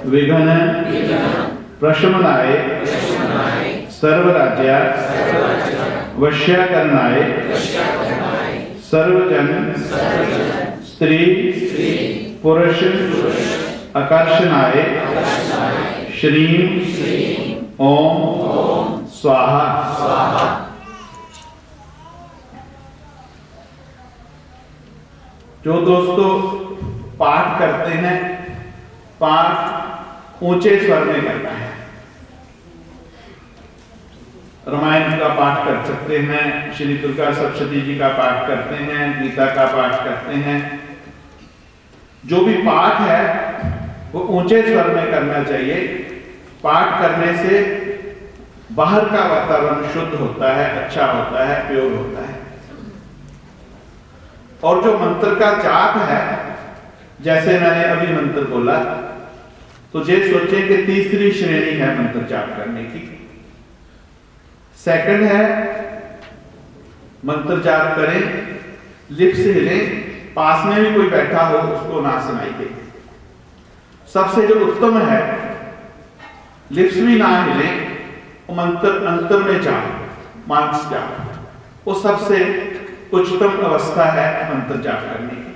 विघ्न प्रशमनाय सर्वराज्य वश्याकरणाय सर्वजन स्त्री पुरुष आकर्षणाय श्रीं ओम स्वाहा। जो दोस्तों पाठ करते हैं, पाठ ऊंचे स्वर में करना है। रामायण का पाठ कर सकते हैं, श्री दुर्गा सप्तशती जी का पाठ करते हैं, गीता का पाठ करते हैं। जो भी पाठ है वो ऊंचे स्वर में करना चाहिए। पाठ करने से बाहर का वातावरण शुद्ध होता है, अच्छा होता है, प्योर होता है। और जो मंत्र का जाप है, जैसे मैंने अभी मंत्र बोला, तो ये सोचें कि तीसरी श्रेणी है मंत्र जाप करने की। सेकंड है मंत्र जाप करें, लिप्स हिलें, पास में भी कोई बैठा हो उसको ना सुनाई दे। सबसे जो उत्तम है, लिप्स भी ना हिलें, मंत्र अंतर में जाप, मानस जाप, वो सबसे उच्चतम अवस्था है मंत्र जाप करने की।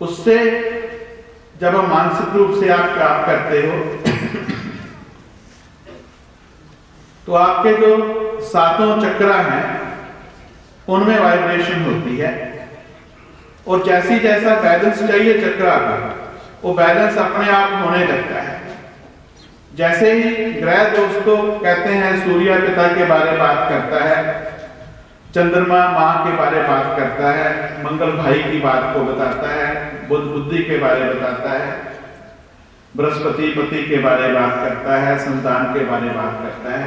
उससे जब हम मानसिक रूप से आप प्राप्त करते हो तो आपके जो सातों चक्रा हैं उनमें वाइब्रेशन होती है, और जैसी जैसा बैलेंस चाहिए चक्रा का, वो बैलेंस अपने आप होने लगता है। जैसे ही ग्रह दोस्तों कहते हैं, सूर्य पिता के बारे में बात करता है, चंद्रमा माँ के बारे में बात करता है, मंगल भाई की बात को बताता है, बुध बुद्धि के बारे में बताता है, बृहस्पति पति के बारे में बात करता है, संतान के बारे में बात करता है।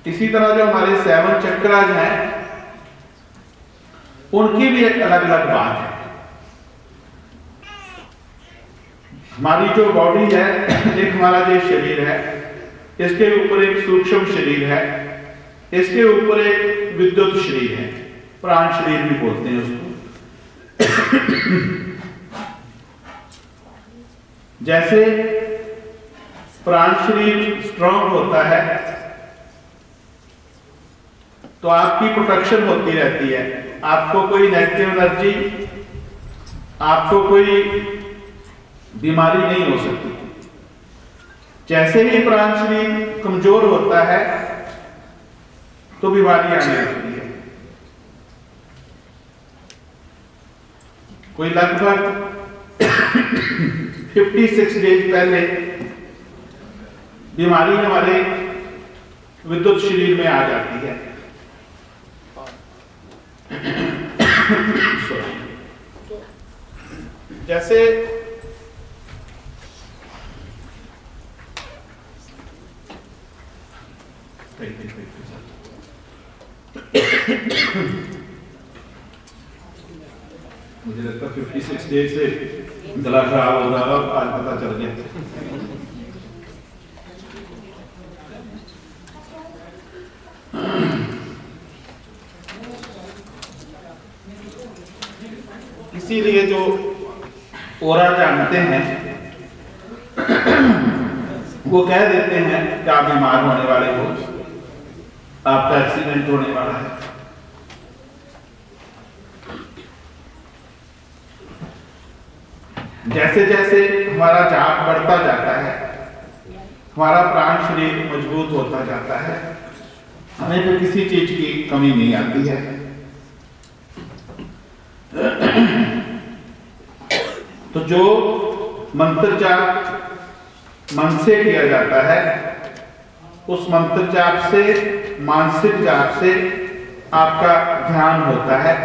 इसी तरह जो हमारे 7 चक्रास हैं उनकी भी एक अलग अलग बात है। हमारी जो बॉडी है, एक हमारा जो शरीर है, इसके ऊपर एक सूक्ष्म शरीर है, इसके ऊपर एक विद्युत शरीर है, प्राण शरीर भी बोलते हैं उसको। जैसे प्राण शरीर स्ट्रांग होता है तो आपकी प्रोटेक्शन होती रहती है, आपको कोई नेगेटिव एनर्जी, आपको कोई बीमारी नहीं हो सकती। जैसे ही प्राण शरीर कमजोर होता है तो बीमारी आने लगती है। कोई लगभग 56 डेज पहले बीमारी हमारे विद्युत शरीर में आ जाती है। जैसे मुझे लगता 56 डेज से गला खराब हो रहा है, आज पता चल गया। इसीलिए जो ओरा जानते हैं वो कह देते हैं कि आप बीमार होने वाले हो, आपका एक्सीडेंट होने वाला है। जैसे जैसे हमारा जाप बढ़ता जाता है, हमारा प्राण शरीर मजबूत होता जाता है, हमें तो किसी चीज की कमी नहीं आती है। तो जो मंत्र जाप मन से किया जाता है, उस मंत्र जाप से, मानसिक जाप से आपका ध्यान होता है।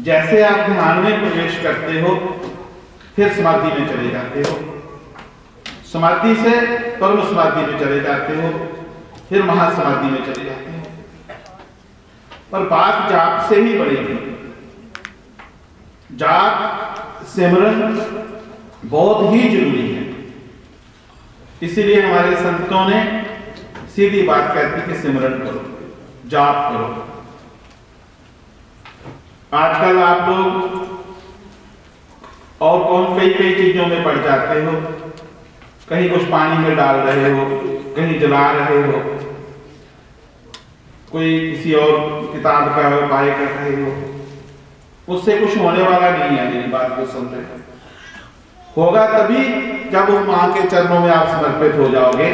जैसे आप ध्यान में प्रवेश करते हो, फिर समाधि में चले जाते हो, समाधि से परम समाधि में चले जाते हो, फिर महासमाधि में चले जाते हो। पर बात जाप से ही बढ़ेगी। जाप सिमरन बहुत ही जरूरी है। इसीलिए हमारे संतों ने सीधी बात कहती कि सिमरन करो, जाप करो। आजकल आप लोग और कौन कई कई चीजों में पड़ जाते हो, कहीं कुछ पानी में डाल रहे हो, कहीं जला रहे हो, कोई किसी और किताब का उपाय कर रहे हो, उससे कुछ होने वाला नहीं है। मेरी बात को समझे, होगा तभी जब उस मां के चरणों में आप समर्पित हो जाओगे,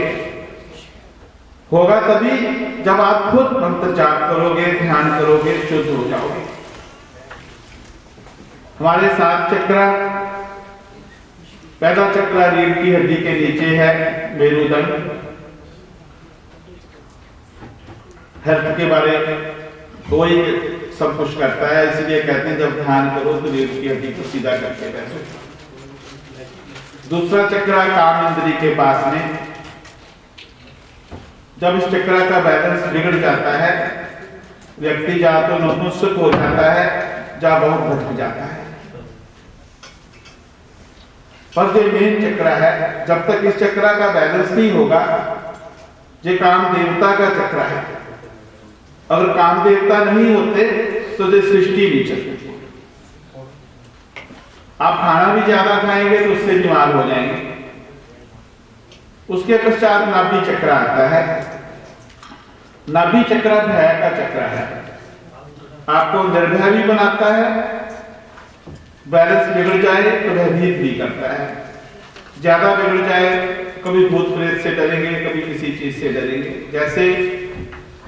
होगा तभी जब आप खुद मंत्र जाप करोगे, ध्यान करोगे, शुद्ध हो जाओगे। हमारे 7 चक्र, पहला चक्र रीढ़ की हड्डी के नीचे है, मेरुदंड। हेल्थ के बारे में कोई सब कुछ करता है, इसलिए कहते हैं जब ध्यान करो तो रीढ़ की हड्डी को सीधा करके बैठो। दूसरा चक्र काम इंद्री के पास में, जब इस चक्र का बैलेंस बिगड़ जाता है, व्यक्ति या तो नपुंसक हो जाता है या बहुत भटक जाता है। पर जो मेन चक्र है, जब तक इस चक्र का बैलेंस नहीं होगा, ये काम देवता का चक्र है। अगर काम देवता नहीं होते तो ये सृष्टि नहीं चलती। आप खाना भी ज्यादा खाएंगे तो उससे बीमार हो जाएंगे। उसके पश्चात नाभि चक्र आता है। नाभि चक्र भय का चक्र है, आपको निर्भय भी बनाता है, बैलेंस बिगड़ जाए तो भयभीत भी करता है। ज्यादा बिगड़ जाए, कभी भूत प्रेत से डरेंगे, कभी किसी चीज से डरेंगे। जैसे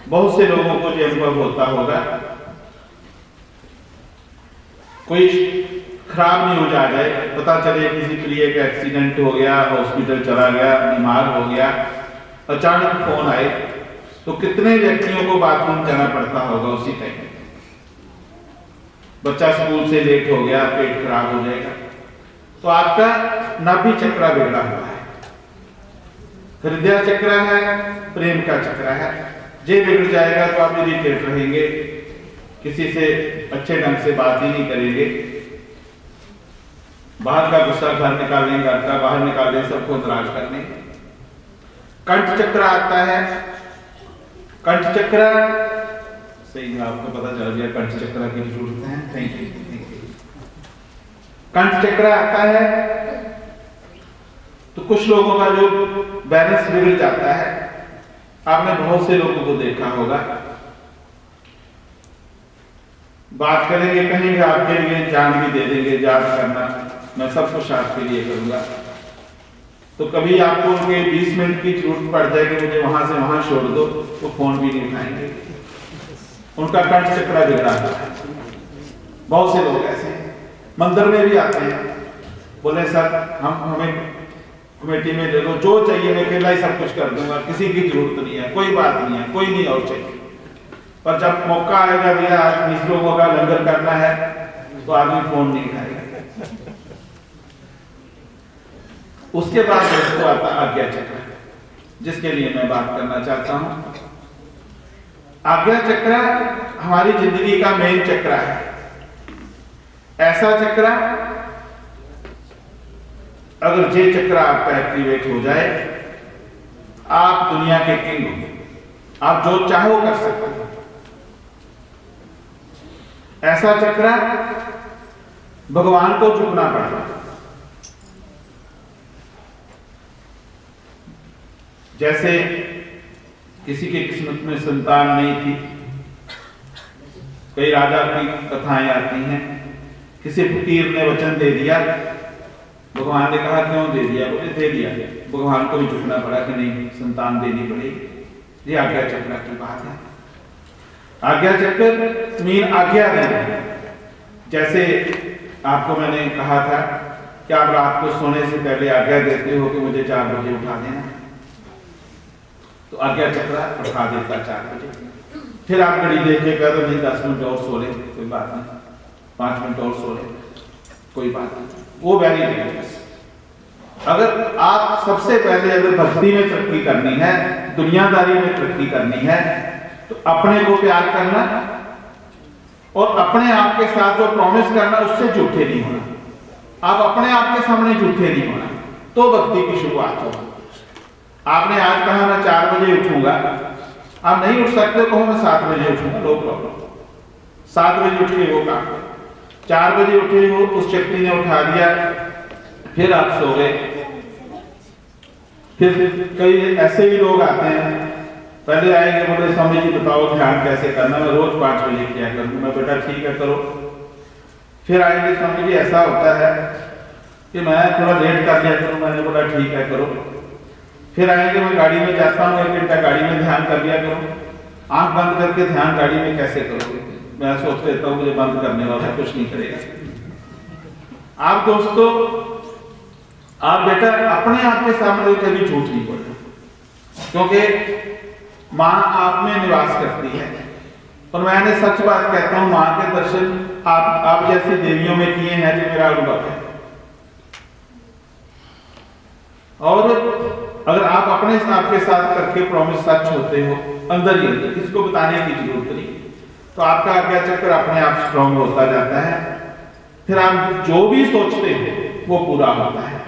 बहुत से लोगों को जो अनुभव होता होगा, कोई खराब न्यूज आ जाए, पता चले किसी प्रिय का एक्सीडेंट हो गया, हॉस्पिटल चला गया, बीमार हो गया, अचानक फोन आए, तो कितने व्यक्तियों को बाथरूम जाना पड़ता होगा उसी टाइम। बच्चा स्कूल से लेट हो गया, पेट खराब हो जाएगा, तो आपका नाभि चक्र बिगड़ा हुआ है। हृदय चक्र है, प्रेम का चक्र है, ये बिगड़ जाएगा तो आप इरिटेट रहेंगे, किसी से अच्छे ढंग से बात ही नहीं करेंगे, बाहर का गुस्सा घर निकालने, घर का बाहर निकालने, सबको नाराज करने। कंठ चक्र आता है। कंठ चक्र सही है, आपको पता चल गया कंठ चक्र की जरूरत है। Thank you. कंठ चक्र आता है तो कुछ लोगों का जो बैलेंस बिगड़ जाता है। आपने बहुत से लोगों को देखा होगा, बात करेंगे, कहेंगे आपके लिए जान भी दे देंगे, याद करना, मैं सब कुछ आपके लिए करूंगा। तो कभी आपको उनके 20 मिनट की जरूरत पड़ जाएगी, मुझे वहां से वहां छोड़ दो, तो फोन भी नहीं उठाएंगे। उनका कंठ चक्र बिगड़ा हुआ है। बहुत से लोग ऐसे मंदिर में भी आते हैं, बोले सर हमें कमेटी में ले लो, जो चाहिए मैं अकेला ही सब कुछ कर दूंगा, किसी की जरूरत नहीं है, कोई बात नहीं है, कोई नहीं और चाहिए। पर जब मौका आएगा भैया आज 20 लोगों का लंगर करना है, तो आदमी फोन नहीं उठाएगा। उसके बाद दोस्तों आता आज्ञा चक्र, जिसके लिए मैं बात करना चाहता हूं। आज्ञा चक्र हमारी जिंदगी का मेन चक्र है। ऐसा चक्र, अगर ये चक्र आपका एक्टिवेट हो जाए, आप दुनिया के किंग हो, आप जो चाहो कर सकते हो। ऐसा चक्र भगवान को झुकना पड़ता। जैसे किसी की किस्मत में संतान नहीं थी, कई राजा की कथाएं आती हैं, किसी फकीर ने वचन दे दिया, भगवान ने कहा क्यों दे दिया, बोले दे दिया, भगवान को भी झुकना पड़ा कि नहीं संतान देनी पड़ेगी। ये आज्ञा चक्र की बात है। आज्ञा चक्र मीन आज्ञा देना। जैसे आपको मैंने कहा था कि आप रात को सोने से पहले आज्ञा देते हो कि मुझे 4 बजे उठा देना, तो आज्ञा चक्र उठा देता 4 बजे। फिर आप घड़ी देख के कहते नहीं 10 मिनट और सो ले, कोई बात नहीं, 5 मिनट और सो ले, कोई बात नहीं, वो वेरी डेंजरस। अगर आप सबसे पहले अगर भक्ति में तरक्की करनी है, दुनियादारी में तरक्की करनी है, तो अपने को प्यार करना और अपने आप के साथ जो प्रॉमिस करना उससे झूठे नहीं होना। आप अपने आप के सामने झूठे नहीं होना, तो भक्ति की शुरुआत होगी। आपने आज कहा मैं 4 बजे उठूंगा, आप नहीं उठ सकते, कहो मैं 7 बजे उठूंगा, नो प्रॉब्लम। 7 बजे उठ के वो काम, 4 बजे उठे वो, उस शक्ति ने उठा दिया, फिर आप सो गए। फिर कई ऐसे भी लोग आते हैं, पहले आएंगे बोले स्वामी जी बताओ ध्यान कैसे करना, मैं रोज 5 बजे किया करूँ। मैं बेटा ठीक है करो। फिर आएंगे स्वामी जी ऐसा होता है कि मैं थोड़ा लेट कर लिया करूँ। मैंने बोला ठीक है करो। फिर आएंगे मैं गाड़ी में जाता हूँ 1 घंटा गाड़ी में ध्यान कर लिया करो। आंख बंद करके ध्यान गाड़ी में कैसे करोगे? मैं सोच लेता हूँ मुझे बंद करने वाला कुछ नहीं करेगा। आप दोस्तों, आप बेटा अपने आप के सामने कभी झूठ नहीं बोलना, क्योंकि माँ आप में निवास करती है। और मैंने सच बात कहता हूँ, माँ के दर्शन आप जैसी देवियों में किए हैं जो मेरा अनुभव है। और अगर आप अपने आप के साथ करके प्रॉमिस सच होते हो अंदर ही अंदर, किसको बताने की जरूरत नहीं, तो आपका आज्ञा चक्र अपने आप स्ट्रॉन्ग होता जाता है। फिर आप जो भी सोचते हो वो पूरा होता है।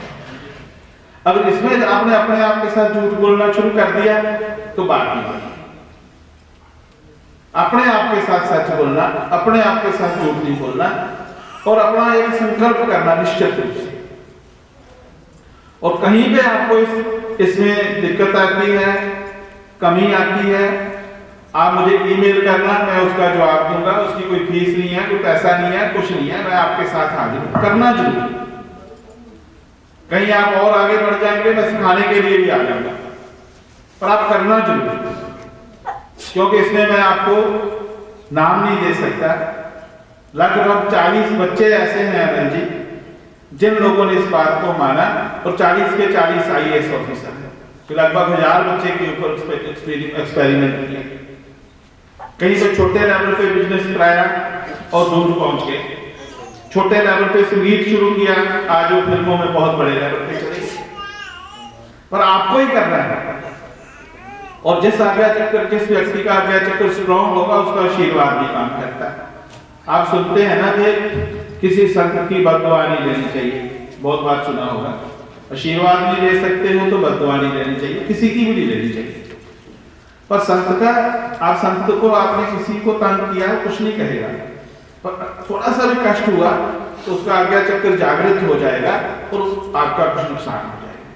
अगर इसमें आपने अपने आप के साथ झूठ बोलना शुरू कर दिया तो बात नहीं बनी। अपने आप के साथ सच बोलना, अपने आप के साथ झूठ नहीं बोलना, और अपना एक संकल्प करना निश्चित रूप से। और कहीं पे आपको इसमें दिक्कत आती है, कमी आती है, आप मुझे ईमेल करना, मैं उसका जवाब दूंगा। उसकी कोई फीस नहीं है, कोई पैसा नहीं है, कुछ नहीं है, मैं आपके साथ हाजिर हूं। करना जरूर। कहीं आप और आगे बढ़ जाएंगे, मैं सिखाने के लिए भी आ जाऊंगा, पर आप करना जरूर, क्योंकि इसमें मैं आपको नाम नहीं दे सकता। लगभग 40 बच्चे ऐसे हैं अनिल जी जिन लोगों ने इस बात को माना, और 40 के 40 IAS ऑफिसर हैं। तो लगभग 1000 बच्चे के ऊपर एक्सपेरिमेंट किया। कहीं से छोटे लेवल पे बिजनेस कराया और दूर पहुंच गए। छोटे लेवल पे संगीत शुरू किया, आज वो फिल्मों में बहुत बड़े लेवल पे चले। पर आपको ही करना है। और जिस आज्ञा चक्र, जिस व्यक्ति का आज्ञा चक्र स्ट्रॉन्ग होगा, उसका आशीर्वाद भी काम करता है। आप सुनते हैं ना कि किसी संत की बददुआ नहीं लेनी चाहिए, बहुत बात सुना होगा। आशीर्वाद नहीं ले सकते हो तो बददुआ नहीं लेनी चाहिए, किसी की भी नहीं लेनी चाहिए। पर संत का, आप संत को आपने किसी को तंग किया कुछ नहीं कहेगा, पर थोड़ा सा भी कष्ट हुआ तो उसका आज्ञा चक्र जागृत हो जाएगा और आपका कुछ नुकसान हो जाएगा।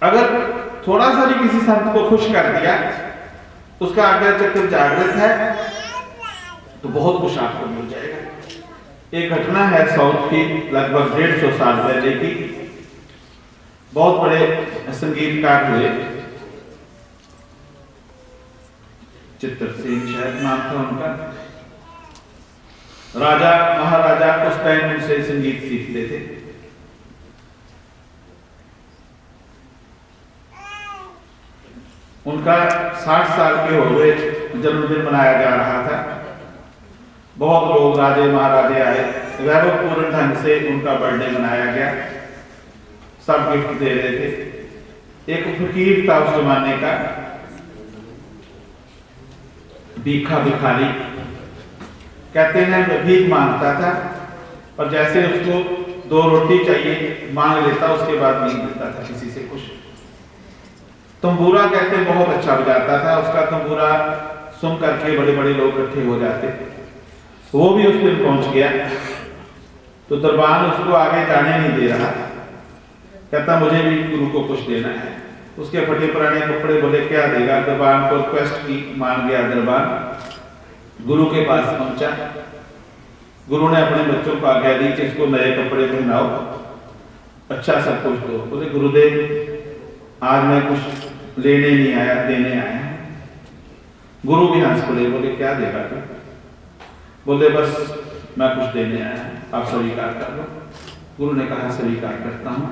अगर थोड़ा सा भी किसी संत को खुश कर दिया, उसका आज्ञा चक्र जागृत है, तो बहुत कुछ आपको मिल जाएगा। एक घटना है साउथ की, लगभग 150 साल पहले की। बहुत बड़े संगीतकार हुए, चित्र सिंह शायद नाम था उनका। राजा महाराजा उस टाइम उनसे संगीत सीखते थे। उनका 60 साल के हो गए, जन्मदिन मनाया जा रहा था। बहुत लोग राजे महाराजे आए, वैभवपूर्ण ढंग से उनका बर्थडे मनाया गया। सब गिफ्ट दे रहे थे। एक फकीर था उस जमाने का, भीखा भिखारी, कहते हैं भीख मांगता था, और जैसे उसको 2 रोटी चाहिए मांग लेता, उसके बाद नहीं मिलता था किसी से कुछ। तंबूरा कहते बहुत अच्छा बजाता था, उसका तंबूरा सुन करके बड़े बड़े लोग इकट्ठे हो जाते। वो भी उस दिन पहुंच गया, तो दरबान उसको आगे जाने नहीं दे रहा। कहता मुझे भी गुरु को कुछ देना है। उसके फटे पुराने कपड़े, बोले क्या देगा? दरबान को रिक्वेस्ट की, मान गया दरबान। गुरु के पास पहुंचा, गुरु ने अपने बच्चों को आज्ञा दी कि इसको नए कपड़े पहनाओ, अच्छा सब कुछ दो। बोले गुरुदेव आज मैं कुछ लेने नहीं आया, देने आया। गुरु भी हंस पड़े, बोले क्या देगा तू? बोले बस मैं कुछ देने आया, आप स्वीकार कर लो। गुरु ने कहा स्वीकार करता हूं।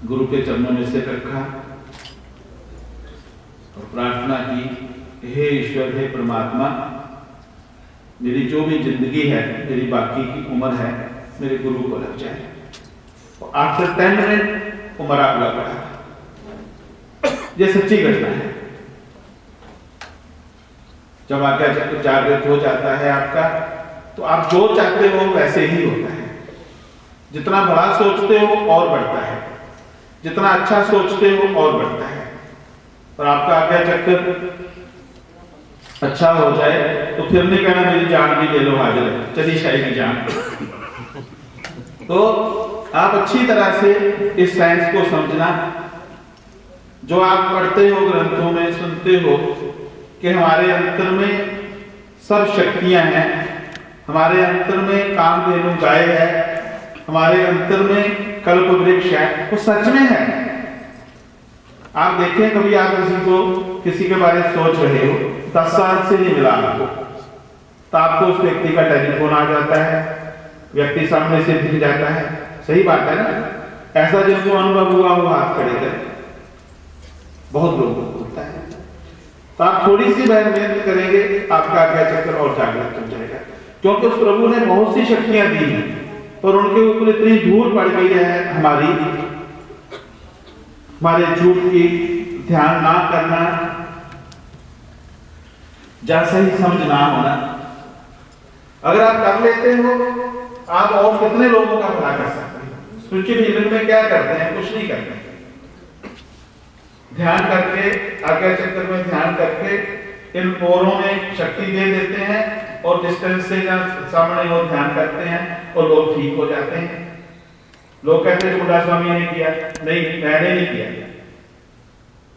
गुरु के चरणों में सिर रखा और प्रार्थना की, हे ईश्वर, हे परमात्मा, मेरी जो भी जिंदगी है, मेरी बाकी की उम्र है, मेरे गुरु को लग जाए। और आफ्टर 10 मिनट वो मरा हुआ पड़ा। ये सच्ची घटना है। जब आज्ञा चक्र जागृत हो जाता है आपका, तो आप जो चाहते हो वैसे ही होता है। जितना बड़ा सोचते हो और बढ़ता है, जितना अच्छा सोचते हो और बढ़ता है। और आपका आज्ञा चक्र अच्छा हो जाए तो फिर नहीं कहना मेरी जान भी ले लो, हाजिर है, चली जाएगी जान। तो आप अच्छी तरह से इस साइंस को समझना। जो आप पढ़ते हो ग्रंथों में, सुनते हो कि हमारे अंतर में सब शक्तियां हैं, हमारे अंतर में कामधेनु गाय है, हमारे अंतर में कल्प वृक्ष है, वो सच में है। आप देखें, कभी आप किसी के बारे में सोच रहे हो, 10 साल से नहीं मिला आपको, तो आपको उस व्यक्ति का टेलीफोन आ जाता है, व्यक्ति सामने से दिख जाता है। सही बात है ना? ऐसा जिनको अनुभव हुआ वो हाथ खड़े करें। बहुत लोगों को होता है। तो आप थोड़ी सी मेहनत करेंगे, आपका आज्ञा चक्र और जागृत हो जाएगा, क्योंकि उस प्रभु ने बहुत सी शक्तियां दी हैं, पर उनके ऊपर इतनी धूल पड़ गई है हमारे झूठ की, ध्यान ना करना, जहां सही समझ ना होना। अगर आप कर लेते हो, आप और कितने लोगों का भला कर सकते हैं। स्पिरिचुअल हीलिंग में क्या करते हैं? कुछ नहीं करते। ध्यान करके, आज्ञा चक्र में ध्यान करके इन पोरों में शक्ति दे देते हैं और डिस्टेंस से सामने वो ध्यान करते हैं और लोग ठीक हो जाते हैं। लोग कहते हैं बुढ़ा स्वामी ने किया, नहीं, मैंने नहीं किया।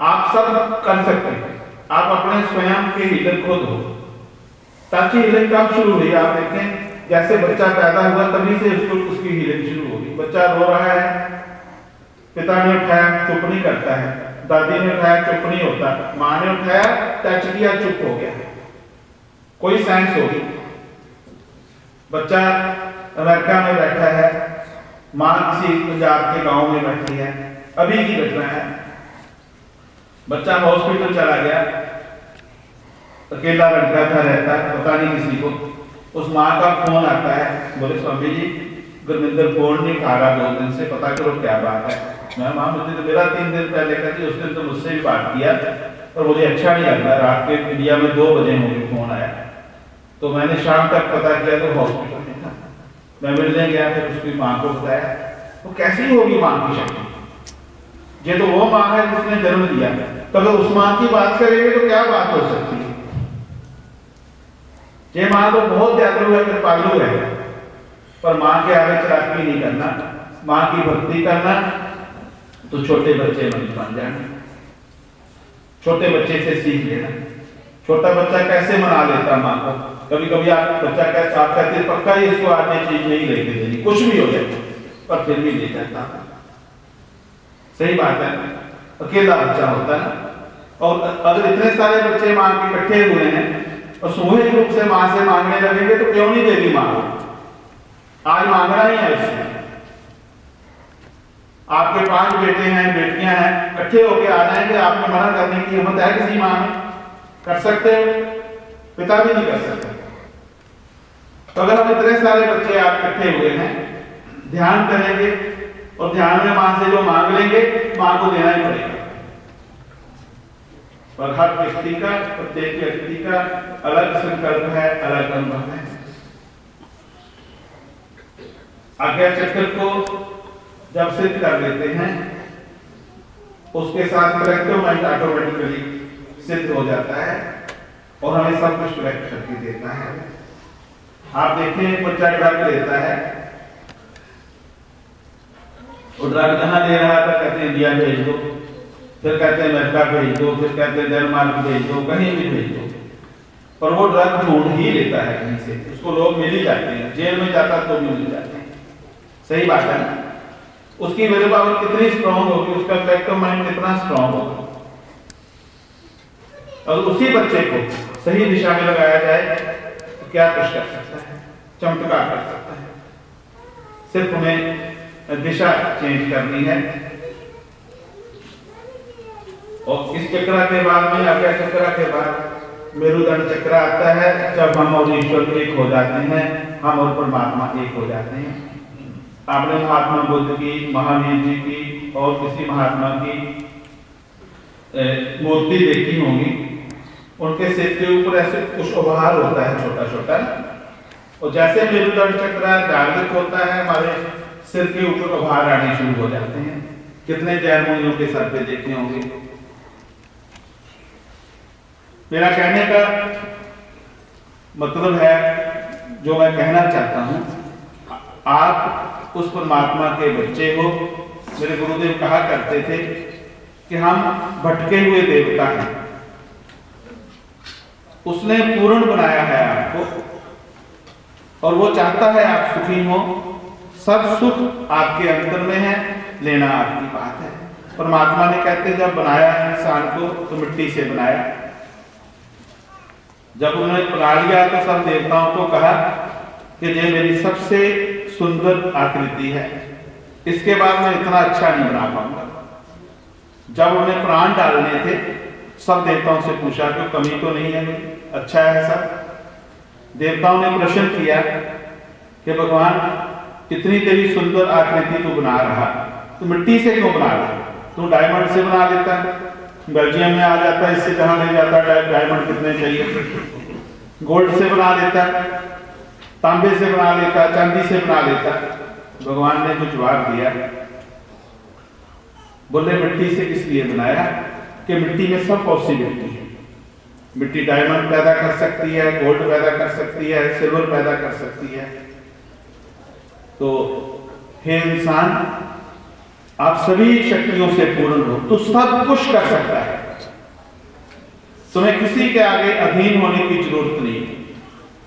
आप सब कर सकते हैं। आप अपने स्वयं के हीलिंग खुद हो। ताकि हीलिंग कब शुरू हुई? आप देखें, जैसे बच्चा पैदा हुआ तभी से उसकी हीलिंग शुरू होगी। बच्चा रो रहा है, पिता ने उठाया, चुप नहीं करता है, दादी ने उठाया, चुप नहीं होता, माँ ने उठाया, टच किया, चुप हो गया। कोई साइंस होगी। बच्चा अमेरिका में बैठा है, माँ किसी पंजाब के गांव में बैठी है, अभी की घटना है। बच्चा हॉस्पिटल चला गया, अकेला लड़का था, रहता है, पता नहीं किसी को। उस माँ का फोन आता है, बोले स्वामी जी गुरमिंदर फोन नहीं उठा रहा 2 दिन से, पता करो क्या बात है। मैं माँ, मुझे तो मेरा 3 दिन पहले कहती, उस दिन तो मुझसे भी बात किया और मुझे अच्छा नहीं लग रहा। रात के इंडिया में 2 बजे मुझे फोन आया, तो मैंने शाम तक पता किया तो हॉस्पिटल में था। मैं मिलने गया, फिर उसकी माँ को बताया। तो कैसी होगी माँ की शक्ति? ये तो वो माँ है जिसने जन्म दिया। तो अगर उस माँ की बात करेंगे तो क्या बात हो सकती है? ये माँ तो बहुत दयालु है, कृपालु है, पर माँ के आगे चालाकी नहीं करना, माँ की भक्ति करना, तो छोटे बच्चे बन जाना। छोटे बच्चे से सीख लेना। छोटा बच्चा कैसे मना लेता माँ को। कभी कभी आप बच्चा कैसे, आप कहते पक्का ही इसको आज ये चीज नहीं लेके देनी, कुछ भी हो जाए, पर फिर भी ले जाता। सही बात है। अकेला बच्चा होता है। और अगर इतने सारे बच्चे माँ के इकट्ठे हुए हैं और सामूहिक रूप से माँ से मांगने लगेंगे तो क्यों नहीं देगी माँ? आज मांगना ही है उससे। आपके 5 बेटे हैं, बेटियां हैं, इकट्ठे होके आ जाएंगे, आपको मना करने की हिम्मत है किसी माँ में? कर सकते हो? पिता भी नहीं कर सकते। तो अगर हम इतने सारे बच्चे आप इकट्ठे हुए हैं, ध्यान करेंगे और ध्यान में माँ से जो मांग लेंगे, माँ को देना ही पड़ेगा। और हर व्यक्ति का, प्रत्येक व्यक्ति का अलग संकल्प है, अलग अनुभव है। आज्ञा चक्र को जब सिद्ध कर लेते हैं, उसके साथ कलेक्टिव माइंड ऑटोमेटिकली सिद्ध हो जाता है और हमें सब कुछ कलेक्ट करके देता है। आप देखें, बच्चा ड्रग लेता है, वो ड्रग जहां ले रहा था कहते हैं इंडिया भेज दो, फिर कहते हैं अमेरिका भेज दो, फिर कहते हैं डेनमार्क भेज दो, कहीं भी भेज दो, पर वो ड्रग ढूंढ ही लेता है कहीं से। उसको लोग मिल ही जाते हैं, जेल में जाता तो मिल जाते हैं। सही बात है ना? उसकी विल पावर कितनी स्ट्रांग होगी, उसका कलेक्टिव माइंड कितना स्ट्रांग होगा। और उसी बच्चे को सही दिशा में लगाया जाए तो क्या कुछ कर सकता है, चमत्कार कर सकता है। सिर्फ हमें दिशा चेंज करनी है। और इस चक्र के बाद में, आज्ञा चक्र के बाद मेरुदंड चक्र आता है। जब हम और ईश्वर एक हो जाते हैं, हम और परमात्मा एक हो जाते हैं। आपने महात्मा बुद्ध की, महावीर जी की और किसी महात्मा की मूर्ति देखी होगी। उनके सिर के ऊपर ऐसे कुछ उभार होता है छोटा छोटा, और जैसे मेरुदंड चक्र जागृत होता है, हमारे सिर के ऊपर उभार आने शुरू हो जाते हैं। कितने जैन मुनियों के सर पे देखे होंगे। मेरा कहने का मतलब है, जो मैं कहना चाहता हूं, आप उस परमात्मा के बच्चे हो। मेरे गुरुदेव कहा करते थे कि हम भटके हुए देवता हैं, उसने पूर्ण बनाया है आपको और वो चाहता है आप सुखी हो। सब सुख आपके अंतर में है, लेना आपकी बात है। परमात्मा ने कहते जब बनाया इंसान को तो मिट्टी से बनाया, जब उन्होंने बना लिया तो सब देवताओं को कहा कि ये मेरी सबसे सुंदर आकृति है, इसके बाद मैं इतना अच्छा नहीं बना पाऊंगा। जब उन्हें प्राण डालने थे सब देवताओं से पूछा कि कमी तो नहीं है, अच्छा है सब। देवताओं ने प्रश्न किया कि भगवान इतनी तेरी सुंदर आकृति तू बना रहा तो मिट्टी से क्यों बना रहा? तू डायमंड से बना लेता, बेल्जियम में आ जाता, इससे जहां ले जाता डायमंड कितने चाहिए, गोल्ड से बना लेता, तांबे से बना लेता, चांदी से बना लेता। भगवान ने जो जवाब दिया, बोले मिट्टी से इसलिए बनाया कि मिट्टी में सब पॉसिबिलिटी है। मिट्टी डायमंड पैदा कर सकती है, गोल्ड पैदा कर सकती है, सिल्वर पैदा कर सकती है। तो हे इंसान, आप सभी शक्तियों से पूर्ण हो तो सब कुछ कर सकता है। तुम्हें किसी के आगे अधीन होने की जरूरत नहीं है,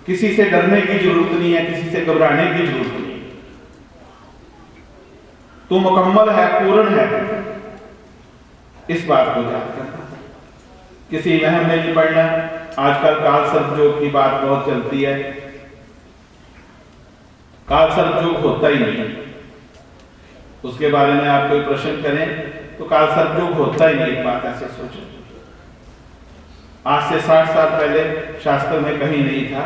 किसी से डरने की जरूरत नहीं है, किसी से घबराने की जरूरत नहीं है। तू मुकम्मल है, पूर्ण है, इस बात को याद करना। किसी वहम में नहीं पड़ना। आजकल काल सर्प योग की बात बहुत चलती है, काल सर्प योग होता ही नहीं, उसके बारे में आप कोई प्रश्न करें तो काल सर्प योग होता ही नहीं। एक बात ऐसे सोचो, आज से 60 साल पहले शास्त्र में कहीं नहीं था,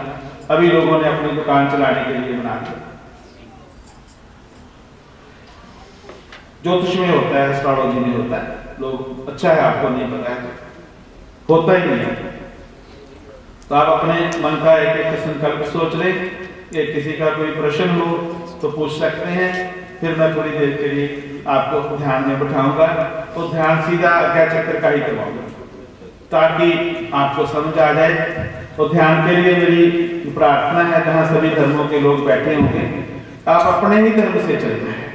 अभी लोगों ने अपनी दुकान चलाने के लिए बना दिया। ज्योतिष में होता है, एस्ट्रोलॉजी में होता है, लोग अच्छा है आपको नहीं पता है, होता ही नहीं है। तो आप अपने मन का एक एक संकल्प सोच ले कि किसी का कोई प्रश्न हो तो पूछ सकते हैं, फिर मैं थोड़ी देर के लिए आपको ध्यान में बिठाऊंगा तो ध्यान सीधा आज्ञा चक्र का ही करवाऊंगा ताकि आपको समझ आ जाए। तो ध्यान के लिए मेरी प्रार्थना है, जहां सभी धर्मों के लोग बैठे होंगे, आप अपने ही धर्म से चलते हैं,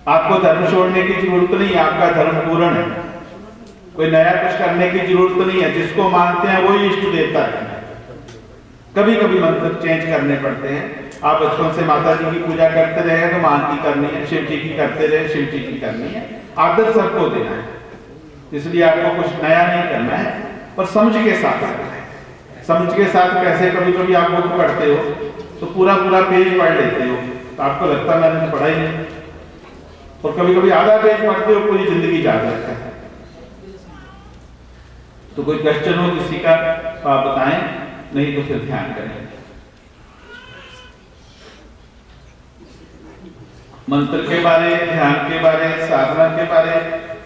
आपको धर्म छोड़ने की जरूरत नहीं, आपका धर्म पूर्ण है, कोई नया कुछ करने की जरूरत नहीं है। जिसको मानते हैं वही इष्ट देवता है। कभी कभी मंत्र चेंज करने पड़ते हैं। आप बचपन से माता जी की पूजा करते रहे तो मां की करनी है, शिव जी की करते रहे शिव जी की करनी है, आदर सबको देना है। इसलिए आपको कुछ नया नहीं करना है, पर समझ के साथ करना है। समझ के साथ कैसे? कभी कभी आप बुक पढ़ते हो तो पूरा पूरा पेज पढ़ लेते हो तो आपको लगता है मैंने तो पढ़ा ही नहीं, और कभी कभी आधा पेज पढ़ते हो पूरी जिंदगी याद रहता है। तो कोई क्वेश्चन हो किसी का तो आप बताएं, नहीं तो फिर ध्यान करें। मंत्र के बारे, ध्यान के बारे, साधना के बारे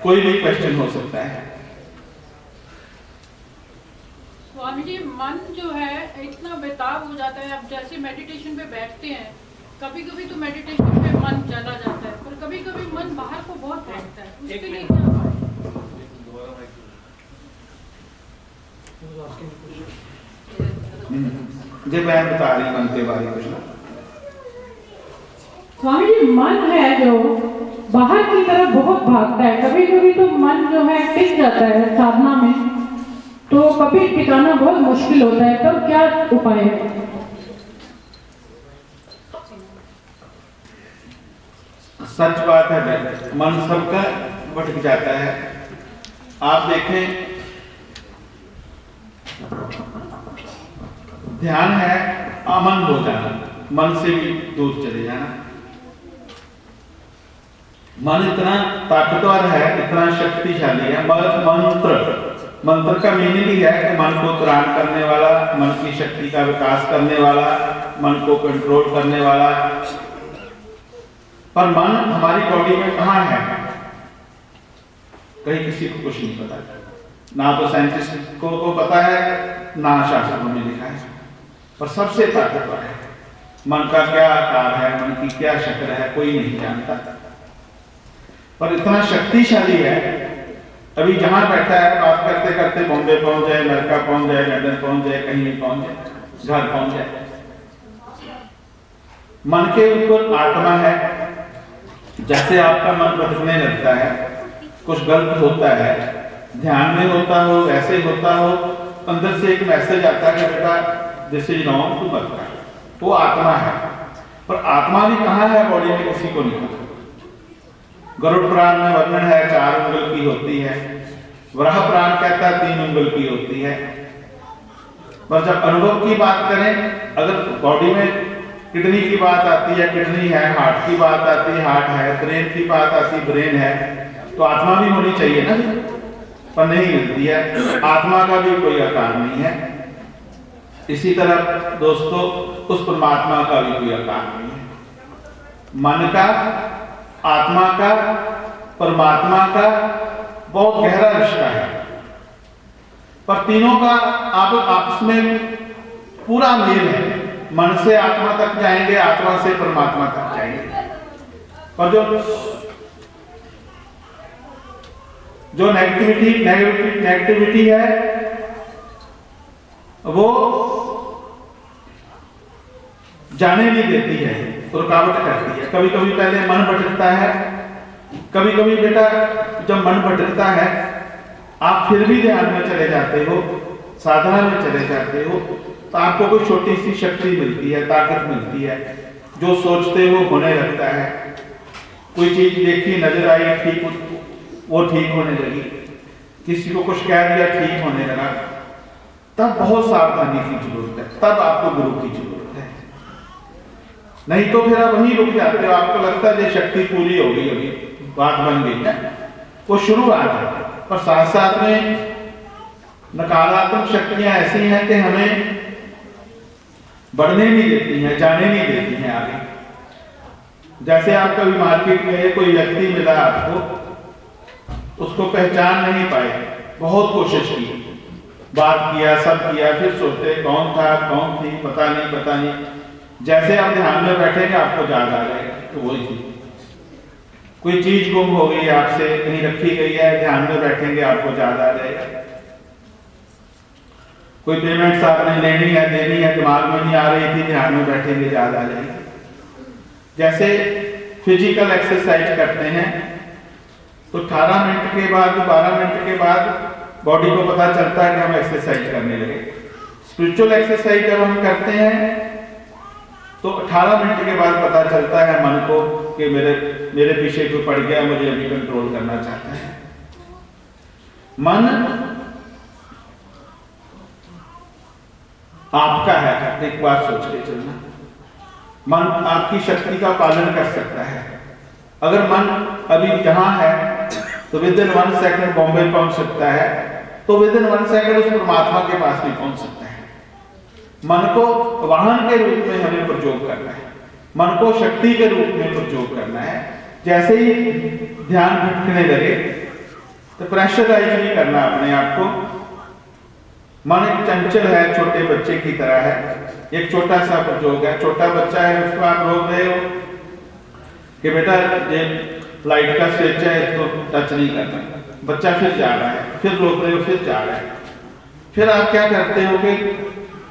कोई भी क्वेश्चन हो सकता है। स्वामी जी, मन जो है इतना बेताब हो जाता है। अब जैसे मेडिटेशन पे बैठते हैं, कभी कभी तो मेडिटेशन पे मन चला जाता है, पर कभी कभी मन बाहर को बहुत बैठता है, उसके लिए क्या करें? जब मैं बता रही मन के बारे कुछ ना। स्वामी जी, मन है जो बाहर की तरफ बहुत भागता है, कभी कभी तो मन जो है टिक जाता है साधना में, तो कभी टिकाना बहुत मुश्किल होता है, तब क्या उपाय है? सच बात है, मन सबका भटक जाता है। आप देखें, ध्यान है अमन हो जाना, मन से भी दूर चले जाना। मन इतना ताकतवर है, इतना शक्तिशाली है। मंत्र का मीनिंग ही है कि मन को त्राण करने वाला, मन की शक्ति का विकास करने वाला, मन को कंट्रोल करने वाला। पर मन हमारी बॉडी में कहां है, कहीं किसी को कुछ नहीं पता, ना तो साइंटिस्ट को पता है, ना शास्त्रों में लिखा है। पर सबसे ताकतवर है मन का क्या आकार है, मन की क्या शक्ल है, कोई नहीं जानता। पर इतना शक्तिशाली है, अभी जहां बैठा है बात करते करते बॉम्बे पहुंच जाए, अमेरिका पहुंच जाए, लंदन पहुंच जाए, कहीं भी पहुंच जाए, घर पहुंच जाए। मन के ऊपर आत्मा है। जैसे आपका मन भटकने लगता है, कुछ गलत होता है, ध्यान में होता हो, वैसे होता हो, अंदर से एक मैसेज आता है बेटा दिस इज रॉन्ग, तू मत कर, वो आत्मा है। पर आत्मा भी कहाँ है बॉडी में, किसी को नहीं पता। गरुड़ पुराण में वर्णन है 4 उंगल की होती है, वराह पुराण कहता है 3 उंगल की होती है। पर जब अनुभव की बात करें, अगर बॉडी में किडनी की बात आती है, किडनी है, हार्ट की बात आती है, हार्ट है, ब्रेन की बात आती है, ब्रेन है, तो आत्मा भी होनी चाहिए ना, पर नहीं मिलती है। आत्मा का भी कोई आकार नहीं है। इसी तरह दोस्तों उस परमात्मा का भी कोई आकार नहीं है। मन का, आत्मा का, परमात्मा का बहुत गहरा रिश्ता है, पर तीनों का आपस में पूरा मेल है। मन से आत्मा तक जाएंगे, आत्मा से परमात्मा तक जाएंगे। और जो नेगेटिविटी है वो जाने नहीं देती है, तो रुकावट करती है। कभी कभी पहले मन भटकता है, कभी कभी बेटा जब मन भटकता है आप फिर भी ध्यान में चले जाते हो, साधना में चले जाते हो, तो आपको कोई छोटी सी शक्ति मिलती है, ताकत मिलती है, जो सोचते हो होने लगता है। कोई चीज देखी, नजर आई, ठीक, वो ठीक होने लगी। किसी को कुछ कह दिया, ठीक होने लगा। तब बहुत सावधानी की जरूरत है, तब आपको गुरु की जरूरत है। नहीं तो फिर आप वहीं रुक जाते हो, आपको लगता है ये शक्ति पूरी हो गई, अभी बात बन गई है, वो शुरुआत है। पर साथ साथ में नकारात्मक शक्तियां ऐसी हैं कि हमें बढ़ने नहीं देती हैं, जाने नहीं देती हैं आगे। जैसे आप कभी मार्केट में कोई व्यक्ति मिला आपको, उसको पहचान नहीं पाए, बहुत कोशिश की, बात किया, सब किया, फिर सोचते कौन था, कौन थी, पता नहीं। जैसे आप ध्यान में बैठेंगे आपको याद आ जाएगा तो वही थी। कोई चीज गुम हो गई आपसे, कहीं रखी गई है, ध्यान में बैठेंगे आपको याद आ जाएगा। कोई पेमेंट आपने लेनी है, देनी है, दिमाग में नहीं आ रही थी, ध्यान में बैठेंगे याद आ जाएगी। जैसे फिजिकल एक्सरसाइज करते हैं तो 18 मिनट के बाद, 12 मिनट के बाद बॉडी को पता चलता है कि हम एक्सरसाइज करने लगे। स्पिरिचुअल एक्सरसाइज जब हम करते हैं तो 18 मिनट के बाद पता चलता है मन को कि मेरे पीछे कोई पड़ गया, मुझे अभी कंट्रोल करना चाहता है। मन आपका है, एक बार सोच के चलना। मन आपकी शक्ति का पालन कर सकता है। अगर मन अभी यहाँ है तो विद इन 1 सेकंड बॉम्बे पहुंच सकता है, तो विद इन 1 सेकंड उस परमात्मा के पास भी पहुंच सकता है। मन को वाहन के रूप में हमें प्रयोग करना है, मन को शक्ति के रूप में प्रयोग करना है। जैसे ही ध्यान भटकने लगे तो प्रेशराइज नहीं करना अपने आप को। मन एक चंचल है, छोटे बच्चे की तरह है, एक छोटा सा प्रयोग है। छोटा बच्चा है, उसको आप रोक रहे हो कि बेटा ये लाइट का स्विच है, इसको टच नहीं करना। बच्चा फिर जा रहा है, फिर रोक रहे हो, फिर जा रहा है। फिर आप क्या करते हो कि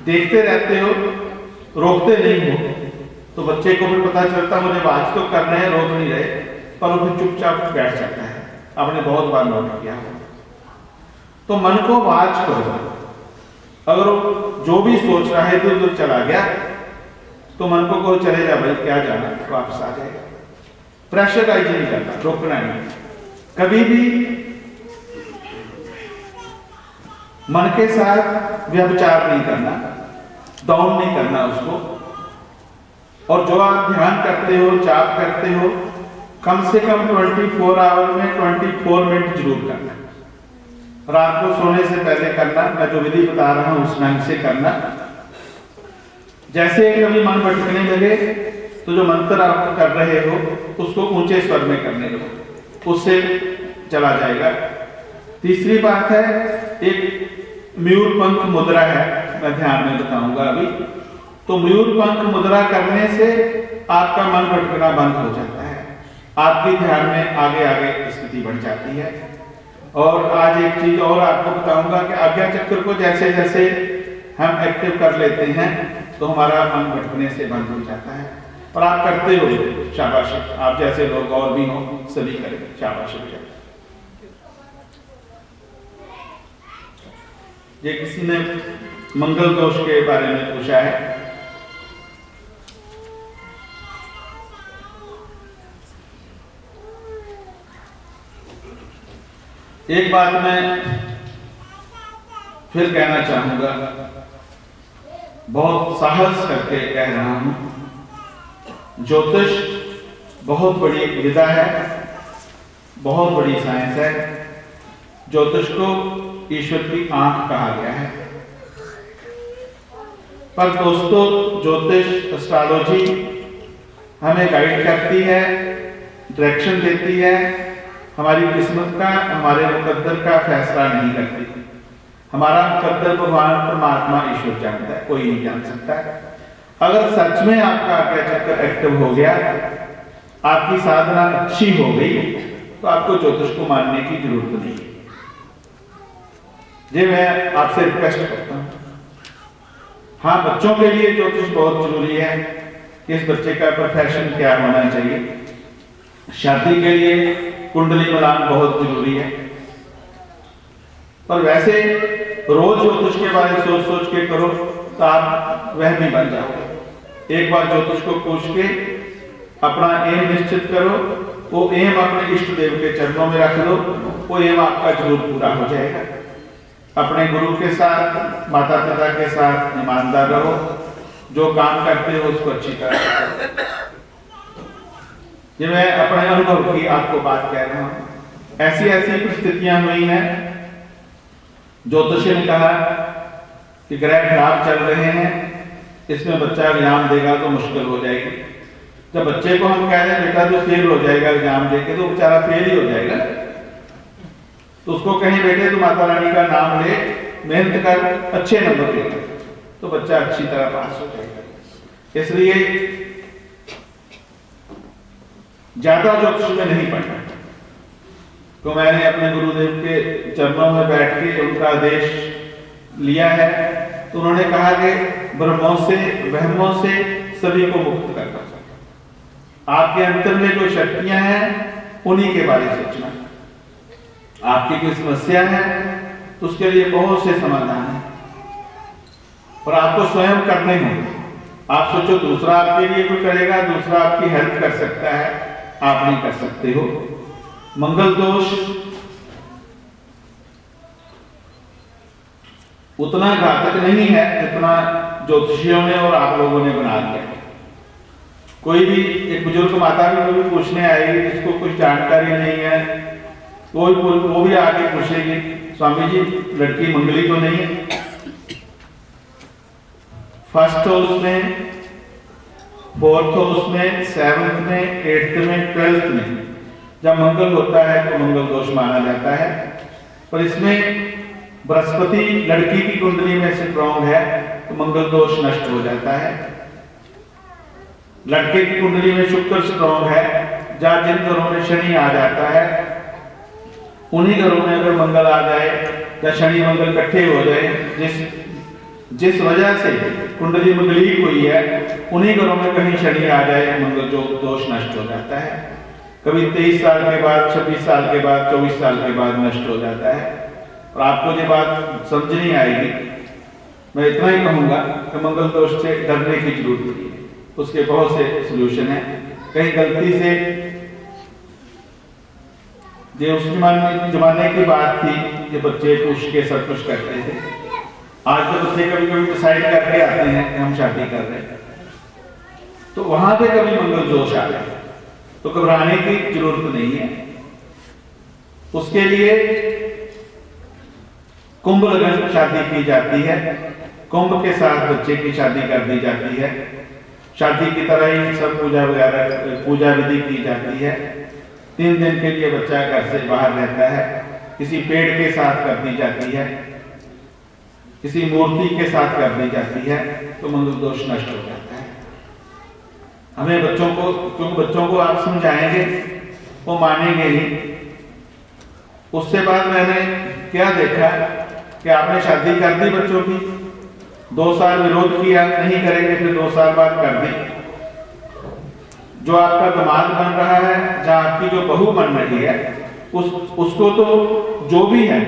देखते रहते हो, रोकते नहीं हो, तो बच्चे को भी पता चलता मुझे बात तो करना है, रोक नहीं रहे, पर वो फिर चुपचाप बैठ जाता है। आपने बहुत बार नोट किया हो। तो मन को वाच करो। अगर जो भी सोच रहा है तो चला गया तो मन को कहो चले जा भाई, क्या जाना, वापस आ जाएगा। प्रेशराइज नहीं करना, रोकना नहीं। कभी भी मन के साथ व्यभिचार नहीं करना, डाउन नहीं करना उसको। और जो आप ध्यान करते हो, जाप करते हो, कम से कम 24 आवर में 24 मिनट जरूर करना। रात को सोने से पहले करना। मैं जो विधि बता रहा हूं उस ढंग से करना। जैसे कभी मन भटकने लगे तो जो मंत्र आप कर रहे हो उसको ऊंचे स्वर में करने लगो, उससे चला जाएगा। तीसरी बात है, एक मयूर पंख मुद्रा है, मैं ध्यान में बताऊंगा अभी। तो मयूर पंख मुद्रा करने से आपका मन भटकना बंद हो जाता है, आपकी ध्यान में आगे आगे स्थिति बढ़ जाती है। और आज एक चीज और आपको बताऊंगा कि आज्ञा चक्र को जैसे जैसे हम एक्टिव कर लेते हैं तो हमारा मन भटकने से बंद हो जाता है। और आप करते हो, शाबाश, आप जैसे लोग और भी हो सभी करें, शाबाश। ये किसी ने मंगल दोष के बारे में पूछा है। एक बात मैं फिर कहना चाहूंगा, बहुत साहस करके कह रहा हूं, ज्योतिष बहुत बड़ी विधा है, बहुत बड़ी साइंस है। ज्योतिष को ईश्वर की आंख कहा गया है। पर दोस्तों, ज्योतिष, एस्ट्रोलॉजी हमें गाइड करती है, डायरेक्शन देती है, हमारी किस्मत का, हमारे मुकद्दर का फैसला नहीं करती। हमारा मुकद्दर भगवान परमात्मा ईश्वर जानता है, कोई नहीं जान सकता है। अगर सच में आपका आज्ञा चक्र एक्टिव हो गया, आपकी साधना अच्छी हो गई, तो आपको ज्योतिष को मानने की जरूरत नहीं है। ये मैं आपसे रिक्वेस्ट करता हूं। हाँ, बच्चों के लिए ज्योतिष बहुत जरूरी है कि इस बच्चे का प्रोफेशन क्या होना चाहिए। शादी के लिए कुंडली मिलान बहुत जरूरी है। पर वैसे रोज ज्योतिष के बारे में सोच सोच के करो तो आप वह भी बन जाओगे। एक बार ज्योतिष को पूछ के अपना एम निश्चित करो, वो एम अपने इष्ट देव के चरणों में रख दो, वो एम आपका जरूर पूरा हो जाएगा। अपने गुरु के साथ, माता पिता के साथ ईमानदार रहो, जो काम करते हो उसको अच्छी तरह करो। ये मैं अपने अनुभव की आपको बात कह रहा हूं। ऐसी ऐसी परिस्थितियां हुई हैं, ज्योतिष ने कहा कि ग्रह खराब चल रहे हैं, इसमें बच्चा एग्जाम देगा तो मुश्किल हो जाएगी। जब बच्चे को हम कह रहे हैं बेटा तो फेल हो जाएगा एग्जाम देके, तो बेचारा फेल ही हो जाएगा। तो उसको कहीं बेटे तो माता रानी का नाम ले, मेहनत कर, अच्छे नंबर ले, तो बच्चा अच्छी तरह पास हो जाएगा। इसलिए ज्यादा ज्योतिष में नहीं पढ़ना। तो मैंने अपने गुरुदेव के चरणों में बैठ के उनका आदेश लिया है। तो उन्होंने कहा कि भ्रमों से, वहमों से सभी को मुक्त करना। आपके अंतर में जो शक्तियां हैं उन्हीं के बारे में सोचना। आपकी कोई समस्या है तो उसके लिए बहुत से समाधान है, और आपको स्वयं करने होंगे। आप सोचो दूसरा आपके लिए कोई करेगा, दूसरा आपकी हेल्प कर सकता है, आप नहीं कर सकते हो। मंगल दोष उतना घातक नहीं है जितना ज्योतिषियों ने और आप लोगों ने बना दिया। कोई भी एक बुजुर्ग माता भी पूछने आएगी जिसको कुछ जानकारी नहीं है, वो भी आके पूछेगी स्वामी जी लड़की मंगली तो नहीं है। फर्स्ट हाउस में, फोर्थ हाउस में, सेवंथ में, एट्थ में, ट्वेल्थ में जब मंगल होता है तो मंगल दोष माना जाता है। पर इसमें बृहस्पति लड़की की कुंडली में स्ट्रॉन्ग है तो मंगल दोष नष्ट हो जाता है। लड़के की कुंडली में शुक्र स्ट्रॉन्ग है, जहां जिन घरों में शनि आ जाता है उन्हीं घरों में अगर मंगल आ जाए या शनि मंगल इकट्ठे हो जाए, जिस वजह से कुंडली मंगली हुई है, उन्हीं घरों में कहीं शनि आ जाए, मंगल जो दोष नष्ट हो जाता है। कभी 23 साल के बाद, 26 साल के बाद, 24 साल के बाद नष्ट हो जाता है। और आपको ये बात समझ नहीं आएगी, मैं इतना ही कहूंगा कि मंगल दोष से डरने की जरूरत नहीं है, उसके बहुत से सोल्यूशन है। कहीं गलती से ये उस जमाने की बात थी कि बच्चे पूछ के सब कुछ करते थे। आज तो बच्चे कभी कभी डिसाइड करके आते हैं कि हम शादी कर रहे हैं, तो वहां पे कभी मंगल दोष आ गया तो घबराने की जरूरत नहीं है। उसके लिए कुंभ लगन शादी की जाती है, कुंभ के साथ बच्चे की शादी कर दी जाती है। शादी की तरह ही सब पूजा वगैरह, पूजा विधि की जाती है। 3 दिन के लिए बच्चा घर से बाहर रहता है, किसी पेड़ के साथ कर दी जाती है, किसी मूर्ति के साथ कर दी जाती है, तो मंगल दोष नष्ट हो जाता है। हमें बच्चों को, क्योंकि बच्चों को आप समझाएंगे वो मानेंगे नहीं। उससे बाद मैंने क्या देखा कि आपने शादी कर दी बच्चों की, 2 साल विरोध किया, नहीं करेंगे, फिर 2 साल बाद कर दी, जो आपका दामाद बन रहा है या आपकी जो बहू बन रही है उसको तो जो भी है,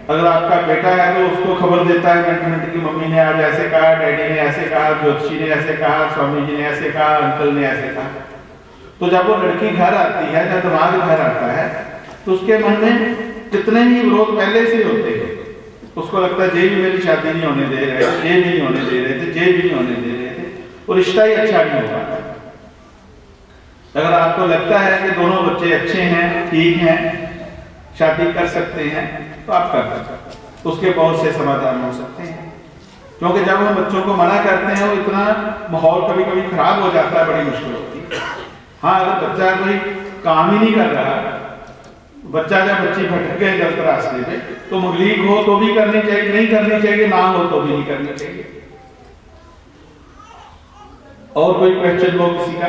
अगर आपका बेटा है तो उसको खबर देता है मिनट की मम्मी ने आज ऐसे कहा, डैडी ने ऐसे कहा, ज्योतिषी ने ऐसे कहा, स्वामी जी ने ऐसे कहा, अंकल ने ऐसे कहा। तो जब वो लड़की घर आती है, जब दामाद घर आता है, तो उसके मन में कितने ही विरोध पहले से होते हैं। उसको लगता है ये भी मेरी शादी नहीं होने दे रहे थे, ये भी नहीं होने दे रहे थे, ये भी नहीं होने दे रहे थे, और रिश्ता ही अच्छा नहीं हो पाता। अगर आपको लगता है कि दोनों बच्चे अच्छे हैं, ठीक हैं, शादी कर सकते हैं, तो आप कर सकते हैं। उसके बहुत से समाधान हो सकते हैं, क्योंकि जब हम बच्चों को मना करते हैं, वो इतना माहौल कभी कभी खराब हो जाता है, बड़ी मुश्किल होती है। हाँ, अगर बच्चा कोई काम ही नहीं कर रहा, बच्चा या बच्ची भटक गए गलत रास्ते पे, तो मुगलीक हो तो भी करनी चाहिए, नहीं करनी चाहिए, ना हो तो भी नहीं करनी चाहिए। और कोई क्वेश्चन हो किसी का?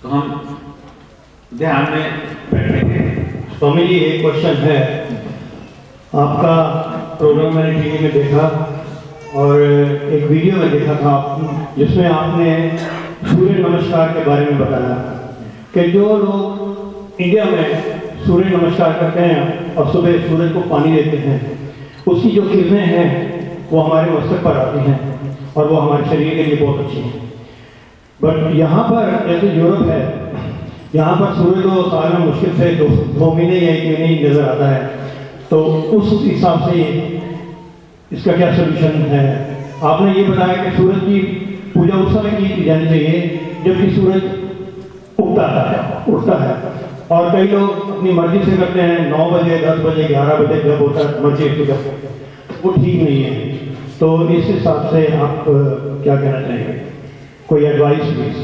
तो हम ध्यान में बैठेंगे। स्वामी जी, एक क्वेश्चन है। आपका प्रोग्राम मैंने टीवी में देखा और एक वीडियो में देखा था जिसमें आपने सूर्य नमस्कार के बारे में बताया कि जो लोग इंडिया में सूर्य नमस्कार करते हैं और सुबह सूरज को पानी देते हैं, उसकी जो किरणें हैं वो हमारे मस्तक पर आती हैं और वो हमारे शरीर के लिए बहुत अच्छी हैं। बट यहाँ पर जैसे यूरोप है, यहाँ पर सूर्य तो साल में मुश्किल से 2 महीने या 1 महीने ही नजर आता है, तो उस हिसाब से इसका क्या सोल्यूशन है? आपने ये बताया कि सूरज की पूजा उस समय की जानी चाहिए जबकि सूरज उठता है, और कई लोग अपनी मर्जी से करते हैं, 9 बजे, 10 बजे, 11 बजे, जब होता है मर्जी, वो ठीक नहीं है। तो इस हिसाब से आप क्या कहना चाहेंगे? कोई एडवाइस प्लीज।